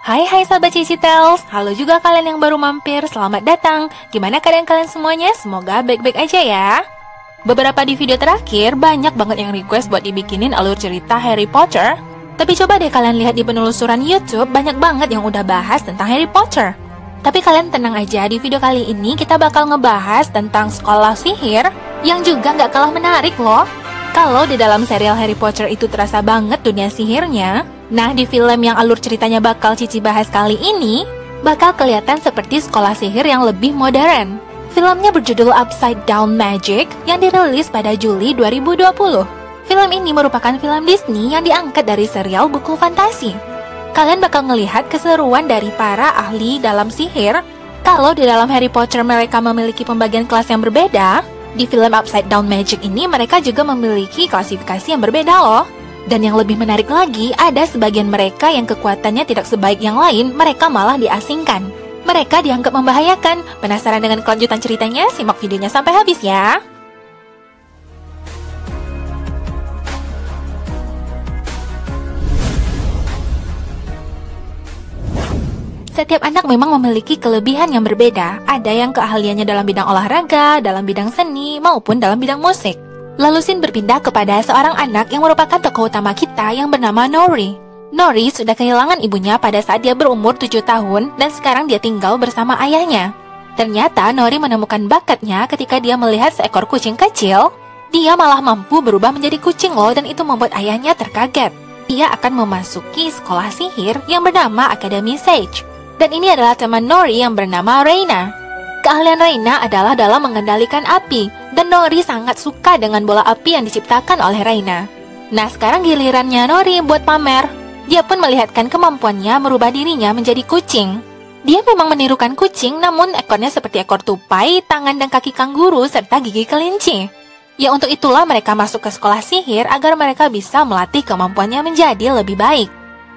Hai sahabat Cici Tales, halo juga kalian yang baru mampir, selamat datang. Gimana keadaan kalian semuanya? Semoga baik-baik aja ya. Beberapa di video terakhir, banyak banget yang request buat dibikinin alur cerita Harry Potter. Tapi coba deh kalian lihat di penelusuran YouTube, banyak banget yang udah bahas tentang Harry Potter. Tapi kalian tenang aja, di video kali ini kita bakal ngebahas tentang sekolah sihir yang juga nggak kalah menarik loh. Kalau di dalam serial Harry Potter itu terasa banget dunia sihirnya, nah di film yang alur ceritanya bakal Cici bahas kali ini, bakal kelihatan seperti sekolah sihir yang lebih modern. Filmnya berjudul Upside Down Magic yang dirilis pada Juli 2020. Film ini merupakan film Disney yang diangkat dari serial buku fantasi. Kalian bakal ngelihat keseruan dari para ahli dalam sihir. Kalau di dalam Harry Potter mereka memiliki pembagian kelas yang berbeda, di film Upside Down Magic ini mereka juga memiliki klasifikasi yang berbeda loh. Dan yang lebih menarik lagi, ada sebagian mereka yang kekuatannya tidak sebaik yang lain, mereka malah diasingkan. Mereka dianggap membahayakan. Penasaran dengan kelanjutan ceritanya? Simak videonya sampai habis ya. Setiap anak memang memiliki kelebihan yang berbeda. Ada yang keahliannya dalam bidang olahraga, dalam bidang seni, maupun dalam bidang musik. Lalu Sin berpindah kepada seorang anak yang merupakan tokoh utama kita yang bernama Nori. Nori sudah kehilangan ibunya pada saat dia berumur 7 tahun dan sekarang dia tinggal bersama ayahnya. Ternyata Nori menemukan bakatnya ketika dia melihat seekor kucing kecil. Dia malah mampu berubah menjadi kucing loh, dan itu membuat ayahnya terkaget. Dia akan memasuki sekolah sihir yang bernama Academy Sage. Dan ini adalah teman Nori yang bernama Reina. Keahlian Reina adalah dalam mengendalikan api, dan Nori sangat suka dengan bola api yang diciptakan oleh Reina. Nah, sekarang gilirannya Nori buat pamer. Dia pun melihatkan kemampuannya merubah dirinya menjadi kucing. Dia memang menirukan kucing, namun ekornya seperti ekor tupai, tangan dan kaki kanguru, serta gigi kelinci. Ya, untuk itulah mereka masuk ke sekolah sihir agar mereka bisa melatih kemampuannya menjadi lebih baik.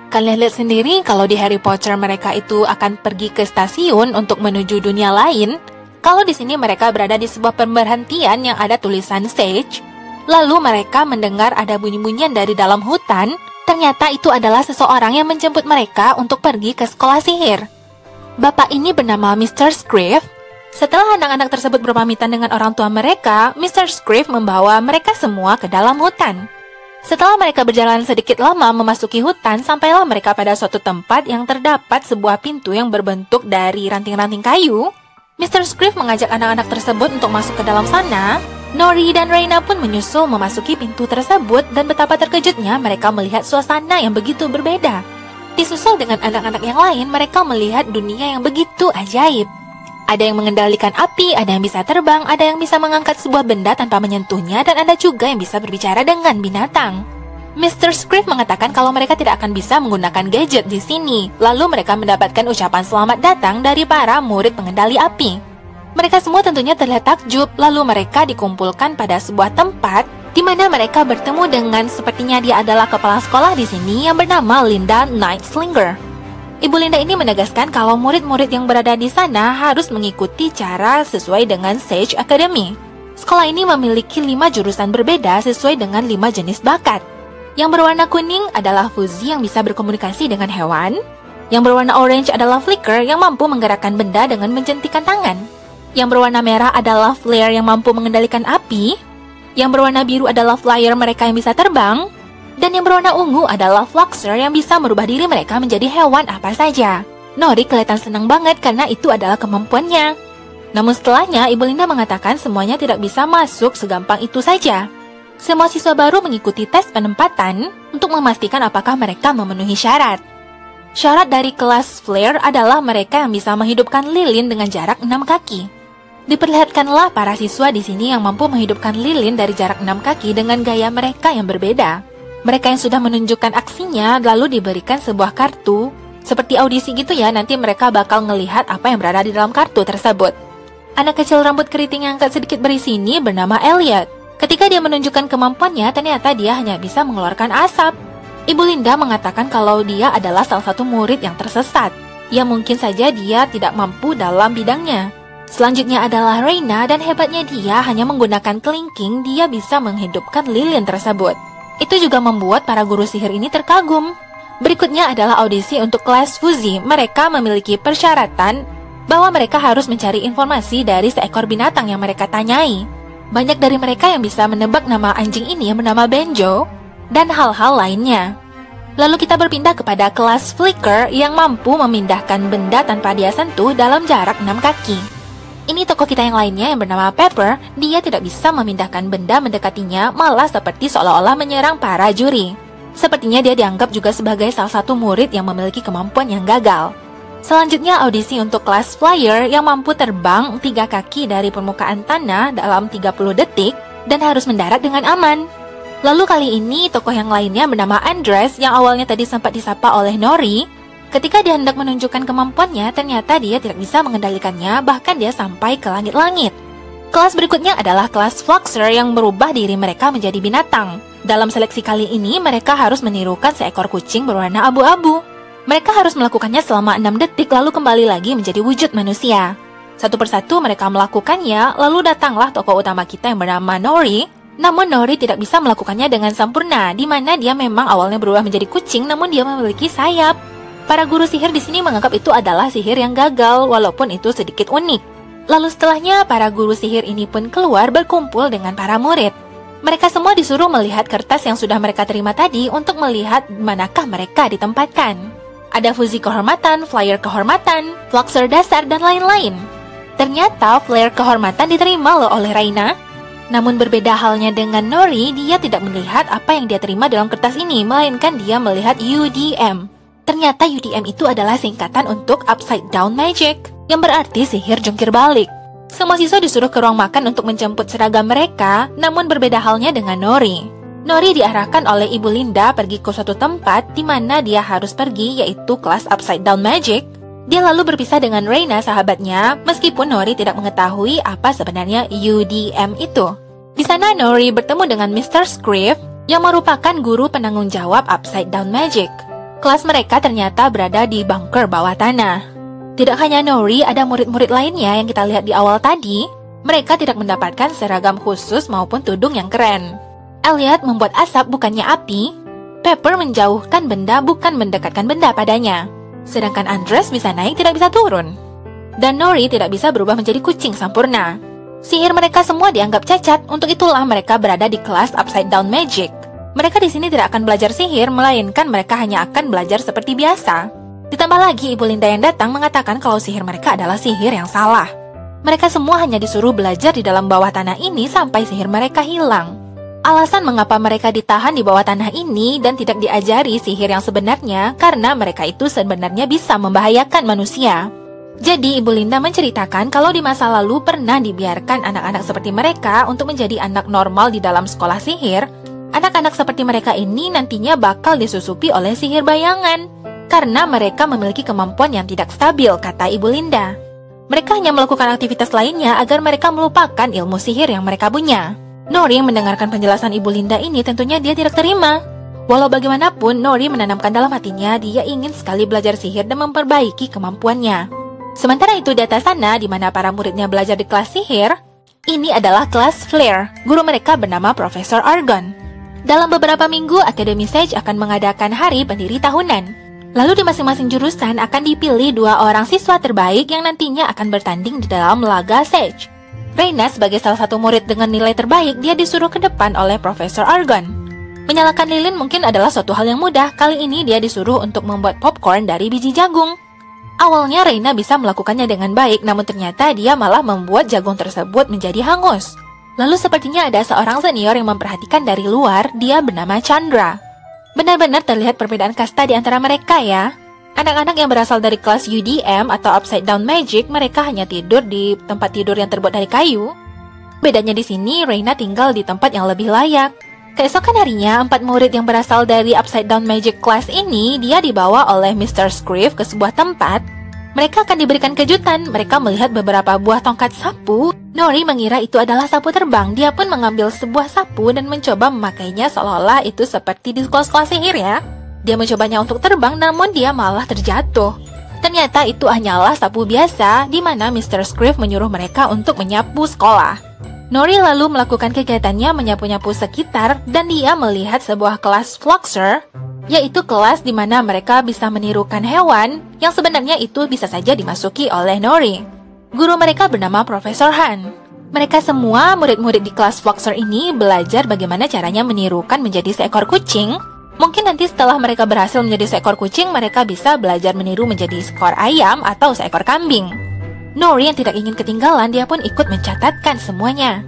Kalian lihat sendiri kalau di Harry Potter mereka itu akan pergi ke stasiun untuk menuju dunia lain. Kalau di sini mereka berada di sebuah pemberhentian yang ada tulisan Sage. Lalu mereka mendengar ada bunyi-bunyian dari dalam hutan. Ternyata itu adalah seseorang yang menjemput mereka untuk pergi ke sekolah sihir. Bapak ini bernama Mr. Scriff. Setelah anak-anak tersebut berpamitan dengan orang tua mereka, Mr. Scriff membawa mereka semua ke dalam hutan. Setelah mereka berjalan sedikit lama memasuki hutan, sampailah mereka pada suatu tempat yang terdapat sebuah pintu yang berbentuk dari ranting-ranting kayu. Mr. Scriff mengajak anak-anak tersebut untuk masuk ke dalam sana. Nori dan Reina pun menyusul memasuki pintu tersebut, dan betapa terkejutnya mereka melihat suasana yang begitu berbeda. Disusul dengan anak-anak yang lain, mereka melihat dunia yang begitu ajaib. Ada yang mengendalikan api, ada yang bisa terbang, ada yang bisa mengangkat sebuah benda tanpa menyentuhnya, dan ada juga yang bisa berbicara dengan binatang. Mr. Scriff mengatakan kalau mereka tidak akan bisa menggunakan gadget di sini. Lalu mereka mendapatkan ucapan selamat datang dari para murid pengendali api. Mereka semua tentunya terlihat takjub, lalu mereka dikumpulkan pada sebuah tempat di mana mereka bertemu dengan sepertinya dia adalah kepala sekolah di sini yang bernama Linda Nightslinger. Ibu Linda ini menegaskan kalau murid-murid yang berada di sana harus mengikuti cara sesuai dengan Sage Academy. Sekolah ini memiliki 5 jurusan berbeda sesuai dengan 5 jenis bakat. Yang berwarna kuning adalah Fuzzy yang bisa berkomunikasi dengan hewan. Yang berwarna orange adalah Flicker yang mampu menggerakkan benda dengan menjentikan tangan. Yang berwarna merah adalah Flare yang mampu mengendalikan api. Yang berwarna biru adalah Flyer, mereka yang bisa terbang. Dan yang berwarna ungu adalah Fluxer yang bisa merubah diri mereka menjadi hewan apa saja. Nori kelihatan senang banget karena itu adalah kemampuannya. Namun setelahnya, Ibu Linda mengatakan semuanya tidak bisa masuk segampang itu saja. Semua siswa baru mengikuti tes penempatan untuk memastikan apakah mereka memenuhi syarat. Syarat dari kelas Flare adalah mereka yang bisa menghidupkan lilin dengan jarak 6 kaki. Diperlihatkanlah para siswa di sini yang mampu menghidupkan lilin dari jarak 6 kaki dengan gaya mereka yang berbeda. Mereka yang sudah menunjukkan aksinya lalu diberikan sebuah kartu. Seperti audisi gitu ya, nanti mereka bakal ngelihat apa yang berada di dalam kartu tersebut. Anak kecil rambut keriting yang agak sedikit berisi ini bernama Elliot. Ketika dia menunjukkan kemampuannya, ternyata dia hanya bisa mengeluarkan asap. Ibu Linda mengatakan kalau dia adalah salah satu murid yang tersesat. Ya mungkin saja dia tidak mampu dalam bidangnya. Selanjutnya adalah Reina, dan hebatnya dia hanya menggunakan kelingking, dia bisa menghidupkan lilin tersebut. Itu juga membuat para guru sihir ini terkagum. Berikutnya adalah audisi untuk kelas Fuzi. Mereka memiliki persyaratan bahwa mereka harus mencari informasi dari seekor binatang yang mereka tanyai. Banyak dari mereka yang bisa menebak nama anjing ini yang bernama Benjo, dan hal-hal lainnya. Lalu kita berpindah kepada kelas Flicker yang mampu memindahkan benda tanpa dia sentuh dalam jarak 6 kaki. Ini tokoh kita yang lainnya yang bernama Pepper. Dia tidak bisa memindahkan benda mendekatinya, malah seperti seolah-olah menyerang para juri. Sepertinya dia dianggap juga sebagai salah satu murid yang memiliki kemampuan yang gagal. Selanjutnya audisi untuk kelas Flyer yang mampu terbang 3 kaki dari permukaan tanah dalam 30 detik dan harus mendarat dengan aman. Lalu kali ini tokoh yang lainnya bernama Andres yang awalnya tadi sempat disapa oleh Nori. Ketika dia hendak menunjukkan kemampuannya, ternyata dia tidak bisa mengendalikannya, bahkan dia sampai ke langit-langit. Kelas berikutnya adalah kelas Fluxer yang merubah diri mereka menjadi binatang. Dalam seleksi kali ini, mereka harus menirukan seekor kucing berwarna abu-abu. Mereka harus melakukannya selama 6 detik lalu kembali lagi menjadi wujud manusia. Satu persatu mereka melakukannya, lalu datanglah tokoh utama kita yang bernama Nori. Namun Nori tidak bisa melakukannya dengan sempurna, di mana dia memang awalnya berubah menjadi kucing namun dia memiliki sayap. Para guru sihir di sini menganggap itu adalah sihir yang gagal, walaupun itu sedikit unik. Lalu setelahnya, para guru sihir ini pun keluar berkumpul dengan para murid. Mereka semua disuruh melihat kertas yang sudah mereka terima tadi untuk melihat manakah mereka ditempatkan. Ada Fuzi kehormatan, Flyer kehormatan, Fluxer dasar, dan lain-lain. Ternyata Flyer kehormatan diterima loh oleh Reina. Namun berbeda halnya dengan Nori, dia tidak melihat apa yang dia terima dalam kertas ini, melainkan dia melihat UDM. Ternyata UDM itu adalah singkatan untuk Upside Down Magic, yang berarti sihir jungkir balik. Semua siswa disuruh ke ruang makan untuk menjemput seragam mereka, namun berbeda halnya dengan Nori. Nori diarahkan oleh Ibu Linda pergi ke suatu tempat di mana dia harus pergi, yaitu kelas Upside Down Magic. Dia lalu berpisah dengan Reina, sahabatnya, meskipun Nori tidak mengetahui apa sebenarnya UDM itu. Di sana Nori bertemu dengan Mr. Scriff yang merupakan guru penanggung jawab Upside Down Magic. Kelas mereka ternyata berada di bunker bawah tanah. Tidak hanya Nori, ada murid-murid lainnya yang kita lihat di awal tadi. Mereka tidak mendapatkan seragam khusus maupun tudung yang keren. Elliot membuat asap bukannya api. Pepper menjauhkan benda bukan mendekatkan benda padanya. Sedangkan Andres bisa naik tidak bisa turun. Dan Nori tidak bisa berubah menjadi kucing sempurna. Sihir mereka semua dianggap cacat, untuk itulah mereka berada di kelas Upside Down Magic. Mereka di sini tidak akan belajar sihir, melainkan mereka hanya akan belajar seperti biasa. Ditambah lagi Ibu Linda yang datang mengatakan kalau sihir mereka adalah sihir yang salah. Mereka semua hanya disuruh belajar di dalam bawah tanah ini sampai sihir mereka hilang. Alasan mengapa mereka ditahan di bawah tanah ini dan tidak diajari sihir yang sebenarnya karena mereka itu sebenarnya bisa membahayakan manusia. Jadi Ibu Linda menceritakan kalau di masa lalu pernah dibiarkan anak-anak seperti mereka untuk menjadi anak normal di dalam sekolah sihir. Anak-anak seperti mereka ini nantinya bakal disusupi oleh sihir bayangan. Karena mereka memiliki kemampuan yang tidak stabil, kata Ibu Linda. Mereka hanya melakukan aktivitas lainnya agar mereka melupakan ilmu sihir yang mereka punya. Nori yang mendengarkan penjelasan Ibu Linda ini tentunya dia tidak terima. Walau bagaimanapun, Nori menanamkan dalam hatinya dia ingin sekali belajar sihir dan memperbaiki kemampuannya. Sementara itu di atas sana, di mana para muridnya belajar di kelas sihir, ini adalah kelas Flare. Guru mereka bernama Profesor Argon. Dalam beberapa minggu, Akademi Sage akan mengadakan hari pendiri tahunan. Lalu di masing-masing jurusan akan dipilih 2 orang siswa terbaik yang nantinya akan bertanding di dalam laga Sage. Reina sebagai salah satu murid dengan nilai terbaik, dia disuruh ke depan oleh Profesor Argon. Menyalakan lilin mungkin adalah suatu hal yang mudah. Kali ini dia disuruh untuk membuat popcorn dari biji jagung. Awalnya Reina bisa melakukannya dengan baik, namun ternyata dia malah membuat jagung tersebut menjadi hangus. Lalu sepertinya ada seorang senior yang memperhatikan dari luar, dia bernama Chandra. Benar-benar terlihat perbedaan kasta di antara mereka ya. Anak-anak yang berasal dari kelas UDM atau Upside Down Magic, mereka hanya tidur di tempat tidur yang terbuat dari kayu. Bedanya di sini, Reina tinggal di tempat yang lebih layak. Keesokan harinya, 4 murid yang berasal dari Upside Down Magic class ini, dia dibawa oleh Mr. Scriff ke sebuah tempat. Mereka akan diberikan kejutan. Mereka melihat beberapa buah tongkat sapu. Nori mengira itu adalah sapu terbang. Dia pun mengambil sebuah sapu dan mencoba memakainya seolah-olah itu seperti di sekolah-sekolah sihir ya. Dia mencobanya untuk terbang, namun dia malah terjatuh. Ternyata itu hanyalah sapu biasa, di mana Mr. Scriff menyuruh mereka untuk menyapu sekolah. Nori lalu melakukan kegiatannya menyapu-nyapu sekitar, dan dia melihat sebuah kelas Fluxer. yaitu kelas di mana mereka bisa menirukan hewan yang sebenarnya itu bisa saja dimasuki oleh Nori. Guru mereka bernama Profesor Han. Mereka semua murid-murid di kelas Fluxor ini belajar bagaimana caranya menirukan menjadi seekor kucing. Mungkin nanti setelah mereka berhasil menjadi seekor kucing, mereka bisa belajar meniru menjadi seekor ayam atau seekor kambing. Nori yang tidak ingin ketinggalan, dia pun ikut mencatatkan semuanya.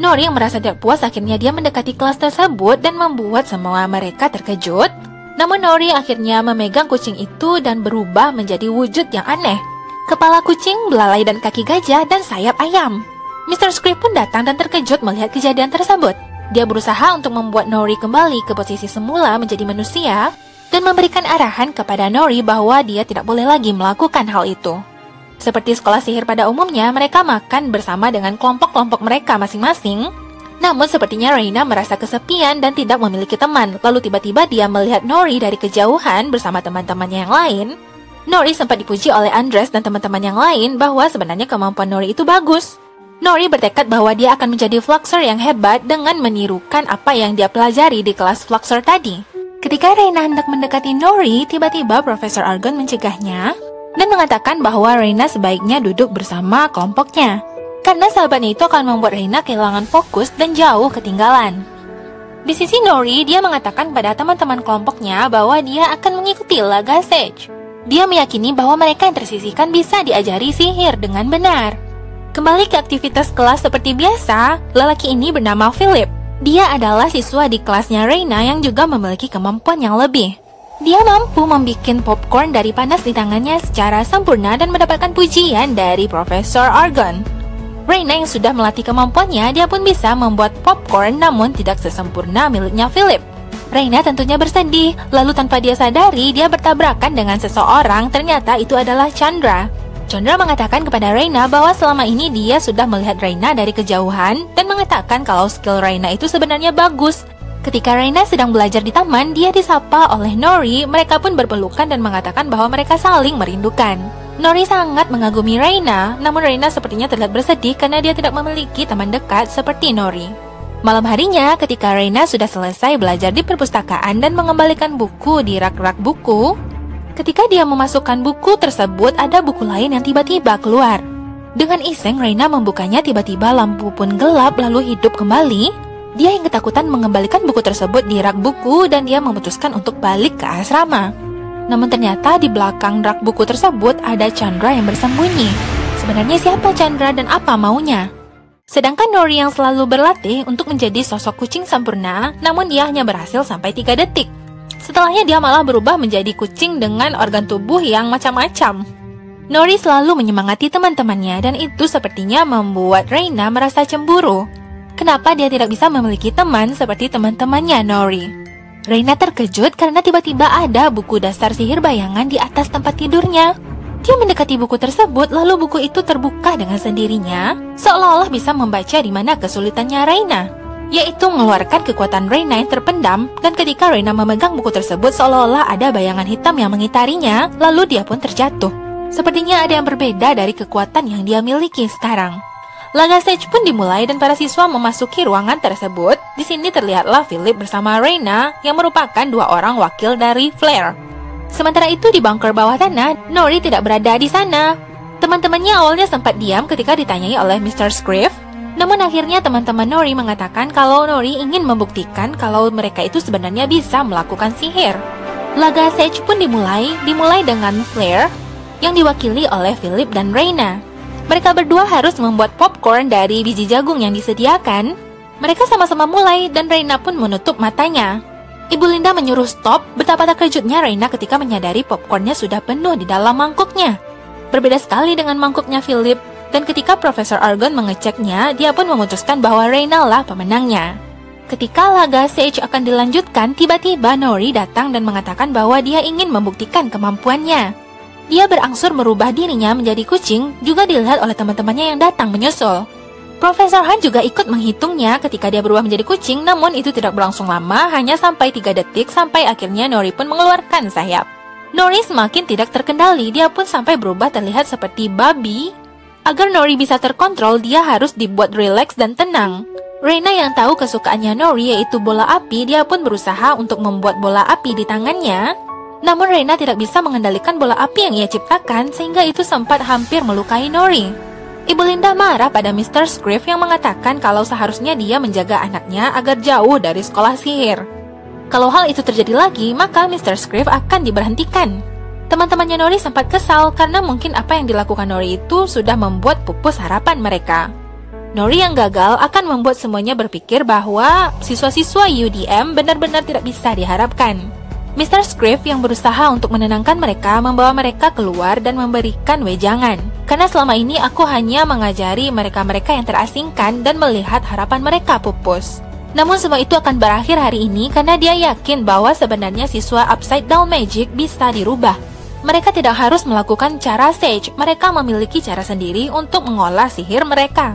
Nori yang merasa tidak puas akhirnya dia mendekati kelas tersebut dan membuat semua mereka terkejut. Namun Nori akhirnya memegang kucing itu dan berubah menjadi wujud yang aneh. Kepala kucing, belalai dan kaki gajah dan sayap ayam. Mr. Script pun datang dan terkejut melihat kejadian tersebut. Dia berusaha untuk membuat Nori kembali ke posisi semula menjadi manusia dan memberikan arahan kepada Nori bahwa dia tidak boleh lagi melakukan hal itu. Seperti sekolah sihir pada umumnya, mereka makan bersama dengan kelompok-kelompok mereka masing-masing. Namun sepertinya Reina merasa kesepian dan tidak memiliki teman. Lalu tiba-tiba dia melihat Nori dari kejauhan bersama teman-temannya yang lain. Nori sempat dipuji oleh Andres dan teman-teman yang lain bahwa sebenarnya kemampuan Nori itu bagus. Nori bertekad bahwa dia akan menjadi Fluxor yang hebat dengan menirukan apa yang dia pelajari di kelas Fluxor tadi. Ketika Reina hendak mendekati Nori, tiba-tiba Profesor Argon mencegahnya dan mengatakan bahwa Reina sebaiknya duduk bersama kelompoknya. Karena sahabatnya itu akan membuat Reina kehilangan fokus dan jauh ketinggalan. Di sisi Nori, dia mengatakan pada teman-teman kelompoknya bahwa dia akan mengikuti laga Sage. Dia meyakini bahwa mereka yang tersisihkan bisa diajari sihir dengan benar. Kembali ke aktivitas kelas seperti biasa, lelaki ini bernama Philip. Dia adalah siswa di kelasnya Reina yang juga memiliki kemampuan yang lebih. Dia mampu membuat popcorn dari panas di tangannya secara sempurna dan mendapatkan pujian dari Profesor Argon. Reina yang sudah melatih kemampuannya, dia pun bisa membuat popcorn namun tidak sesempurna miliknya Philip. Reina tentunya bersedih, lalu tanpa dia sadari, dia bertabrakan dengan seseorang, ternyata itu adalah Chandra. Chandra mengatakan kepada Reina bahwa selama ini dia sudah melihat Reina dari kejauhan dan mengatakan kalau skill Reina itu sebenarnya bagus. Ketika Reina sedang belajar di taman, dia disapa oleh Nori. Mereka pun berpelukan dan mengatakan bahwa mereka saling merindukan. Nori sangat mengagumi Reina, namun Reina sepertinya terlihat bersedih karena dia tidak memiliki teman dekat seperti Nori. Malam harinya, ketika Reina sudah selesai belajar di perpustakaan dan mengembalikan buku di rak-rak buku, ketika dia memasukkan buku tersebut, ada buku lain yang tiba-tiba keluar. Dengan iseng, Reina membukanya, tiba-tiba lampu pun gelap lalu hidup kembali. Dia yang ketakutan mengembalikan buku tersebut di rak buku dan dia memutuskan untuk balik ke asrama. Namun ternyata di belakang rak buku tersebut ada Chandra yang bersembunyi. Sebenarnya siapa Chandra dan apa maunya? Sedangkan Nori yang selalu berlatih untuk menjadi sosok kucing sempurna, namun dia hanya berhasil sampai 3 detik. Setelahnya dia malah berubah menjadi kucing dengan organ tubuh yang macam-macam. Nori selalu menyemangati teman-temannya dan itu sepertinya membuat Reina merasa cemburu. Kenapa dia tidak bisa memiliki teman seperti teman-temannya Nori? Reina terkejut karena tiba-tiba ada buku dasar sihir bayangan di atas tempat tidurnya. Dia mendekati buku tersebut, lalu buku itu terbuka dengan sendirinya, seolah-olah bisa membaca di mana kesulitannya Reina, yaitu mengeluarkan kekuatan Reina yang terpendam. Dan ketika Reina memegang buku tersebut, seolah-olah ada bayangan hitam yang mengitarinya, lalu dia pun terjatuh. Sepertinya ada yang berbeda dari kekuatan yang dia miliki sekarang. Laga Sage pun dimulai dan para siswa memasuki ruangan tersebut. Di sini terlihatlah Philip bersama Reina yang merupakan 2 orang wakil dari Flare. Sementara itu di bunker bawah tanah, Nori tidak berada di sana. Teman-temannya awalnya sempat diam ketika ditanyai oleh Mr. Scriff. Namun akhirnya teman-teman Nori mengatakan kalau Nori ingin membuktikan kalau mereka itu sebenarnya bisa melakukan sihir. Laga Sage pun dimulai dengan Flare yang diwakili oleh Philip dan Reina. Mereka berdua harus membuat popcorn dari biji jagung yang disediakan. Mereka sama-sama mulai dan Reina pun menutup matanya. Ibu Linda menyuruh stop. Betapa terkejutnya Reina ketika menyadari popcornnya sudah penuh di dalam mangkuknya. Berbeda sekali dengan mangkuknya Philip. Dan ketika Profesor Argon mengeceknya, dia pun memutuskan bahwa Reina lah pemenangnya. Ketika laga Sage akan dilanjutkan, tiba-tiba Nori datang dan mengatakan bahwa dia ingin membuktikan kemampuannya. Dia berangsur merubah dirinya menjadi kucing, juga dilihat oleh teman-temannya yang datang menyusul. Profesor Han juga ikut menghitungnya ketika dia berubah menjadi kucing, namun itu tidak berlangsung lama, hanya sampai 3 detik sampai akhirnya Nori pun mengeluarkan sayap. Nori semakin tidak terkendali, dia pun sampai berubah terlihat seperti babi. Agar Nori bisa terkontrol, dia harus dibuat rileks dan tenang. Reina yang tahu kesukaannya Nori yaitu bola api, dia pun berusaha untuk membuat bola api di tangannya. Namun Reina tidak bisa mengendalikan bola api yang ia ciptakan sehingga itu sempat hampir melukai Nori. Ibu Linda marah pada Mr. Scriff yang mengatakan kalau seharusnya dia menjaga anaknya agar jauh dari sekolah sihir. Kalau hal itu terjadi lagi, maka Mr. Scriff akan diberhentikan. Teman-temannya Nori sempat kesal karena mungkin apa yang dilakukan Nori itu sudah membuat pupus harapan mereka. Nori yang gagal akan membuat semuanya berpikir bahwa siswa-siswa UDM benar-benar tidak bisa diharapkan. Mr. Scriff yang berusaha untuk menenangkan mereka membawa mereka keluar dan memberikan wejangan. Karena selama ini aku hanya mengajari mereka-mereka yang terasingkan dan melihat harapan mereka pupus. Namun semua itu akan berakhir hari ini karena dia yakin bahwa sebenarnya siswa Upside Down Magic bisa dirubah. Mereka tidak harus melakukan cara Sage, mereka memiliki cara sendiri untuk mengolah sihir mereka.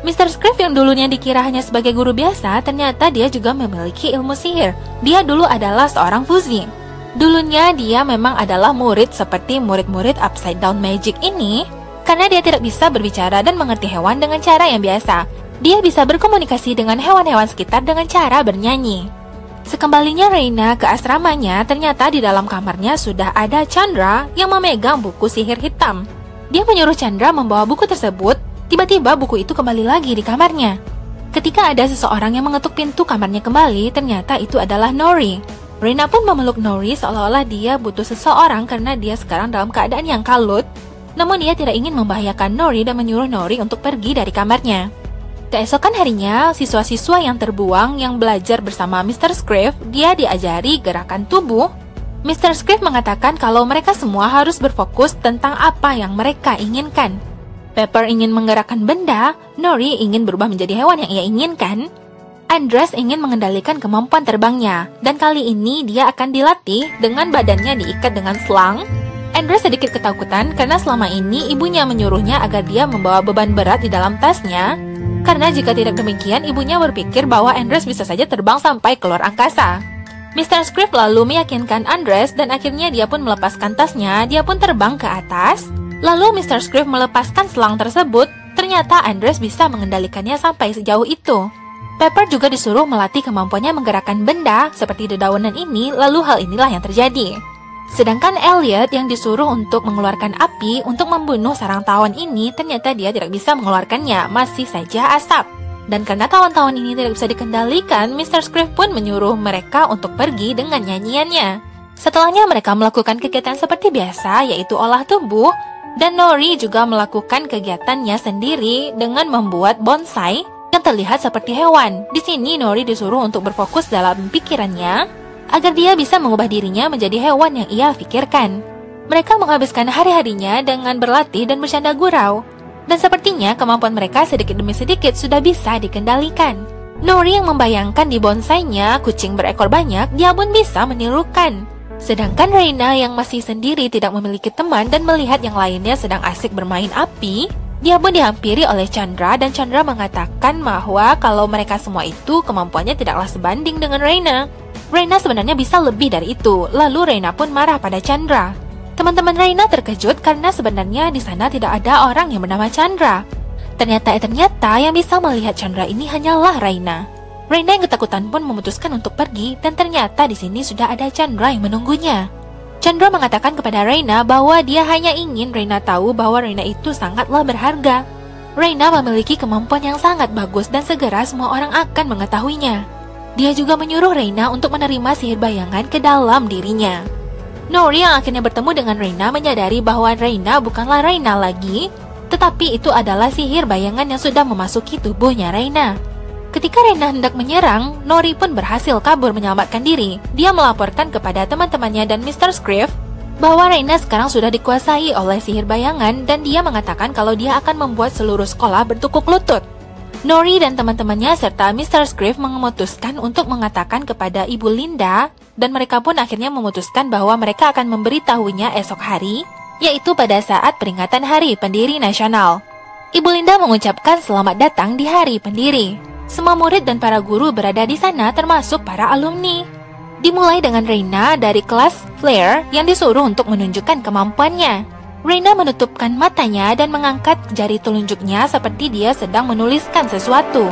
Mr. Scriff yang dulunya dikira hanya sebagai guru biasa, ternyata dia juga memiliki ilmu sihir. Dia dulu adalah seorang fuzi. Dulunya dia memang adalah murid seperti murid-murid Upside Down Magic ini, karena dia tidak bisa berbicara dan mengerti hewan dengan cara yang biasa. Dia bisa berkomunikasi dengan hewan-hewan sekitar dengan cara bernyanyi. Sekembalinya Reina ke asramanya, ternyata di dalam kamarnya sudah ada Chandra yang memegang buku sihir hitam. Dia menyuruh Chandra membawa buku tersebut. Tiba-tiba buku itu kembali lagi di kamarnya. Ketika ada seseorang yang mengetuk pintu kamarnya kembali, ternyata itu adalah Nori. Reina pun memeluk Nori seolah-olah dia butuh seseorang karena dia sekarang dalam keadaan yang kalut. Namun dia tidak ingin membahayakan Nori dan menyuruh Nori untuk pergi dari kamarnya. Keesokan harinya, siswa-siswa yang terbuang yang belajar bersama Mr. Scriff, dia diajari gerakan tubuh. Mr. Scriff mengatakan kalau mereka semua harus berfokus tentang apa yang mereka inginkan. Pepper ingin menggerakkan benda, Nori ingin berubah menjadi hewan yang ia inginkan. Andres ingin mengendalikan kemampuan terbangnya, dan kali ini dia akan dilatih dengan badannya diikat dengan selang. Andres sedikit ketakutan karena selama ini ibunya menyuruhnya agar dia membawa beban berat di dalam tasnya. Karena jika tidak demikian, ibunya berpikir bahwa Andres bisa saja terbang sampai keluar angkasa. Mr. Scriff lalu meyakinkan Andres dan akhirnya dia pun melepaskan tasnya, dia pun terbang ke atas. Lalu Mr. Scriff melepaskan selang tersebut, ternyata Andres bisa mengendalikannya sampai sejauh itu. Pepper juga disuruh melatih kemampuannya menggerakkan benda seperti dedaunan ini, lalu hal inilah yang terjadi. Sedangkan Elliot yang disuruh untuk mengeluarkan api untuk membunuh sarang tawon ini, ternyata dia tidak bisa mengeluarkannya, masih saja asap. Dan karena tawon-tawon ini tidak bisa dikendalikan, Mr. Scriff pun menyuruh mereka untuk pergi dengan nyanyiannya. Setelahnya mereka melakukan kegiatan seperti biasa, yaitu olah tubuh. Dan Nori juga melakukan kegiatannya sendiri dengan membuat bonsai yang terlihat seperti hewan. Di sini Nori disuruh untuk berfokus dalam pikirannya agar dia bisa mengubah dirinya menjadi hewan yang ia pikirkan. Mereka menghabiskan hari-harinya dengan berlatih dan bercanda gurau. Dan sepertinya kemampuan mereka sedikit demi sedikit sudah bisa dikendalikan. Nori yang membayangkan di bonsainya kucing berekor banyak, dia pun bisa menirukan. Sedangkan Reina yang masih sendiri tidak memiliki teman dan melihat yang lainnya sedang asik bermain api, dia pun dihampiri oleh Chandra dan Chandra mengatakan bahwa kalau mereka semua itu kemampuannya tidaklah sebanding dengan Reina. Reina sebenarnya bisa lebih dari itu, lalu Reina pun marah pada Chandra. Teman-teman Reina terkejut karena sebenarnya di sana tidak ada orang yang bernama Chandra. Ternyata yang bisa melihat Chandra ini hanyalah Reina. Reina yang ketakutan pun memutuskan untuk pergi dan ternyata di sini sudah ada Chandra yang menunggunya. Chandra mengatakan kepada Reina bahwa dia hanya ingin Reina tahu bahwa Reina itu sangatlah berharga. Reina memiliki kemampuan yang sangat bagus dan segera semua orang akan mengetahuinya. Dia juga menyuruh Reina untuk menerima sihir bayangan ke dalam dirinya. Nori yang akhirnya bertemu dengan Reina menyadari bahwa Reina bukanlah Reina lagi, tetapi itu adalah sihir bayangan yang sudah memasuki tubuhnya Reina. Ketika Reina hendak menyerang, Nori pun berhasil kabur menyelamatkan diri. Dia melaporkan kepada teman-temannya dan Mr. Scriff bahwa Reina sekarang sudah dikuasai oleh sihir bayangan dan dia mengatakan kalau dia akan membuat seluruh sekolah bertukuk lutut. Nori dan teman-temannya serta Mr. Scriff memutuskan untuk mengatakan kepada Ibu Linda dan mereka pun akhirnya memutuskan bahwa mereka akan memberitahunya esok hari, yaitu pada saat peringatan Hari Pendiri Nasional. Ibu Linda mengucapkan selamat datang di Hari Pendiri. Semua murid dan para guru berada di sana termasuk para alumni. Dimulai dengan Reina dari kelas Flare yang disuruh untuk menunjukkan kemampuannya. Reina menutupkan matanya dan mengangkat jari telunjuknya seperti dia sedang menuliskan sesuatu.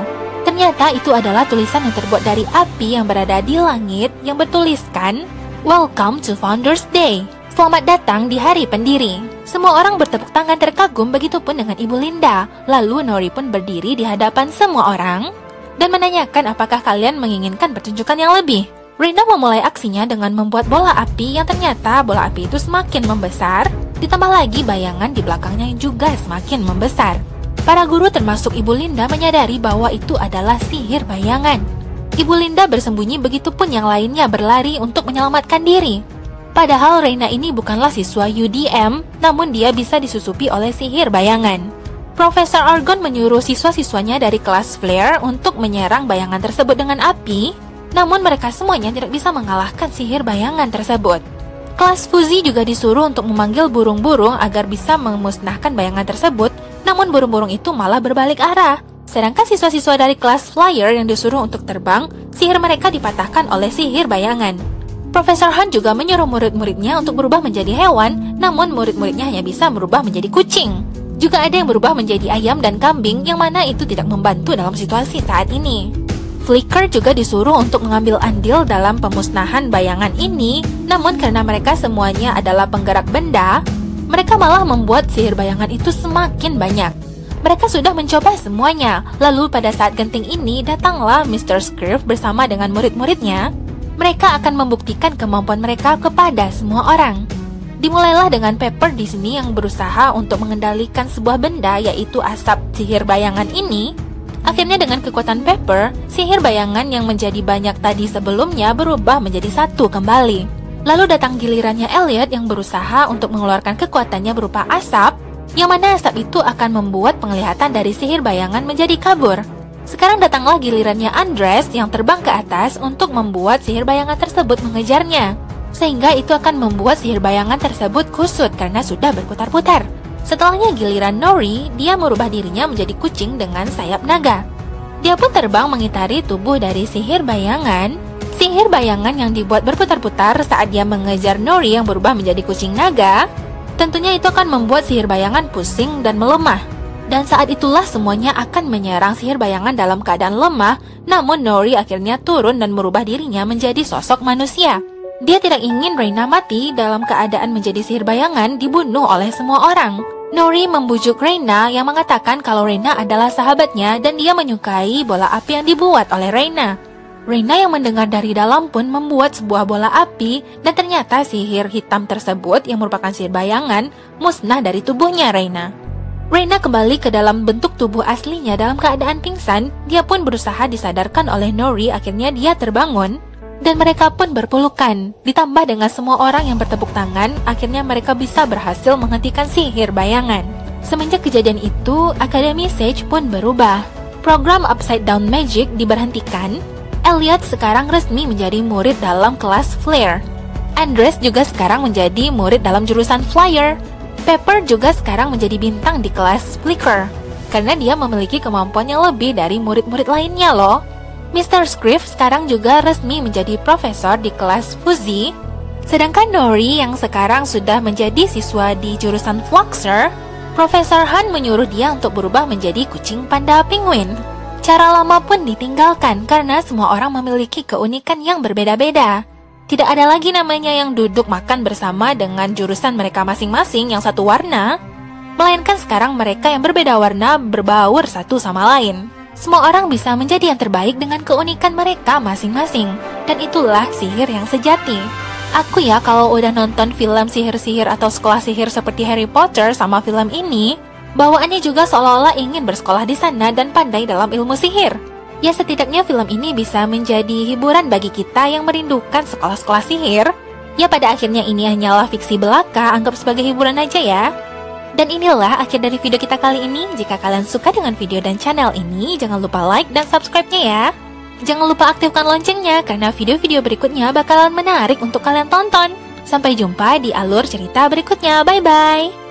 Ternyata itu adalah tulisan yang terbuat dari api yang berada di langit yang bertuliskan, "Welcome to Founders Day." Selamat datang di hari pendiri. Semua orang bertepuk tangan terkagum, begitupun dengan Ibu Linda. Lalu Nori pun berdiri di hadapan semua orang dan menanyakan apakah kalian menginginkan pertunjukan yang lebih. Reina memulai aksinya dengan membuat bola api yang ternyata bola api itu semakin membesar, ditambah lagi bayangan di belakangnya yang juga semakin membesar. Para guru termasuk Ibu Linda menyadari bahwa itu adalah sihir bayangan. Ibu Linda bersembunyi, begitupun yang lainnya berlari untuk menyelamatkan diri. Padahal Reina ini bukanlah siswa UDM, namun dia bisa disusupi oleh sihir bayangan. Profesor Argon menyuruh siswa-siswanya dari kelas Flare untuk menyerang bayangan tersebut dengan api, namun mereka semuanya tidak bisa mengalahkan sihir bayangan tersebut. Kelas Fuzi juga disuruh untuk memanggil burung-burung agar bisa memusnahkan bayangan tersebut, namun burung-burung itu malah berbalik arah. Sedangkan siswa-siswa dari kelas Flyer yang disuruh untuk terbang, sihir mereka dipatahkan oleh sihir bayangan. Profesor Han juga menyuruh murid-muridnya untuk berubah menjadi hewan, namun murid-muridnya hanya bisa berubah menjadi kucing. Juga ada yang berubah menjadi ayam dan kambing, yang mana itu tidak membantu dalam situasi saat ini. Flicker juga disuruh untuk mengambil andil dalam pemusnahan bayangan ini, namun karena mereka semuanya adalah penggerak benda, mereka malah membuat sihir bayangan itu semakin banyak. Mereka sudah mencoba semuanya, lalu pada saat genting ini datanglah Mr. Scriff bersama dengan murid-muridnya. Mereka akan membuktikan kemampuan mereka kepada semua orang. Dimulailah dengan Pepper di sini yang berusaha untuk mengendalikan sebuah benda, yaitu asap sihir bayangan ini. Akhirnya dengan kekuatan Pepper, sihir bayangan yang menjadi banyak tadi sebelumnya berubah menjadi satu kembali. Lalu datang gilirannya Elliot yang berusaha untuk mengeluarkan kekuatannya berupa asap, yang mana asap itu akan membuat penglihatan dari sihir bayangan menjadi kabur. Sekarang datanglah gilirannya Andres yang terbang ke atas untuk membuat sihir bayangan tersebut mengejarnya, sehingga itu akan membuat sihir bayangan tersebut kusut karena sudah berputar-putar. Setelahnya giliran Nori, dia merubah dirinya menjadi kucing dengan sayap naga. Dia pun terbang mengitari tubuh dari sihir bayangan. Sihir bayangan yang dibuat berputar-putar saat dia mengejar Nori yang berubah menjadi kucing naga, tentunya itu akan membuat sihir bayangan pusing dan melemah. Dan saat itulah semuanya akan menyerang sihir bayangan dalam keadaan lemah, namun Nori akhirnya turun dan merubah dirinya menjadi sosok manusia. Dia tidak ingin Reina mati dalam keadaan menjadi sihir bayangan dibunuh oleh semua orang. Nori membujuk Reina yang mengatakan kalau Reina adalah sahabatnya dan dia menyukai bola api yang dibuat oleh Reina. Reina yang mendengar dari dalam pun membuat sebuah bola api dan ternyata sihir hitam tersebut yang merupakan sihir bayangan musnah dari tubuhnya Reina. Reina kembali ke dalam bentuk tubuh aslinya dalam keadaan pingsan. Dia pun berusaha disadarkan oleh Nori, akhirnya dia terbangun. Dan mereka pun berpelukan. Ditambah dengan semua orang yang bertepuk tangan, akhirnya mereka bisa berhasil menghentikan sihir bayangan. Semenjak kejadian itu, Academy Sage pun berubah. Program Upside Down Magic diberhentikan. Elliot sekarang resmi menjadi murid dalam kelas Flare. Andres juga sekarang menjadi murid dalam jurusan Flyer. Pepper juga sekarang menjadi bintang di kelas Flicker, karena dia memiliki kemampuan yang lebih dari murid-murid lainnya loh. Mr. Scriff sekarang juga resmi menjadi profesor di kelas Fuzi. Sedangkan Nori yang sekarang sudah menjadi siswa di jurusan Fluxer, Profesor Han menyuruh dia untuk berubah menjadi kucing panda penguin. Cara lama pun ditinggalkan karena semua orang memiliki keunikan yang berbeda-beda. Tidak ada lagi namanya yang duduk makan bersama dengan jurusan mereka masing-masing yang satu warna, melainkan sekarang mereka yang berbeda warna berbaur satu sama lain. Semua orang bisa menjadi yang terbaik dengan keunikan mereka masing-masing, dan itulah sihir yang sejati. Aku ya kalau udah nonton film sihir-sihir atau sekolah sihir seperti Harry Potter sama film ini, bawaannya juga seolah-olah ingin bersekolah di sana dan pandai dalam ilmu sihir. Ya setidaknya film ini bisa menjadi hiburan bagi kita yang merindukan sekolah-sekolah sihir. Ya pada akhirnya ini hanyalah fiksi belaka, anggap sebagai hiburan aja ya. Dan inilah akhir dari video kita kali ini. Jika kalian suka dengan video dan channel ini, jangan lupa like dan subscribe-nya ya. Jangan lupa aktifkan loncengnya karena video-video berikutnya bakalan menarik untuk kalian tonton. Sampai jumpa di alur cerita berikutnya. Bye-bye.